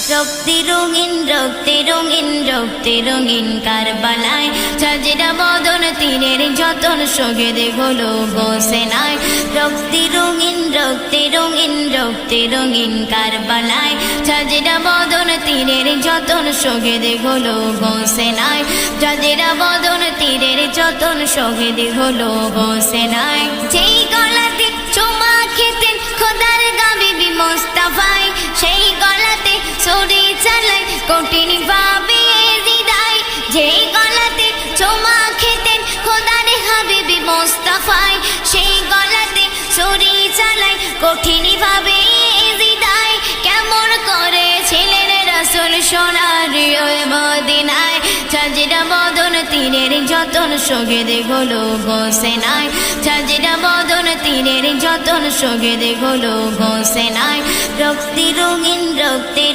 রক্তে রঙিন রক্তে রঙিন রক্তে রঙিন কারবালায় সাজেদা বদন তীরের যতন শহীদ হলো হোসেনায় রক্তে রঙিন রক্তে রঙিন রক্তে রঙিন কারবালায় সাজেদা বদন তীরের যতন শহীদ হলো হোসেনায় সাজেদা বদন তীরের যতন শহীদ হলো হোসেনায় যেই গলাতে চুমা খেতেন খোদার গাবিবি মোস্তাফায় সেই গলাতে ছুরি চালায় কঠিন ভাবে জিদায় যেই গলাতে চুমা খেতেন খোদার হাবিবি মোস্তাফায় সেই গলাতে ছুরি চালায় কঠিন ভাবে জিদায় কেমন করে ছিলেন রাসূল সোনার ওই মদিনায় সাজেদা বদন তীরের যতন শহীদ হলো হোসেনায় সাজেদা বদন তীরের যতন শহীদ হলো হোসেনায় রক্তে রঙিন রক্তে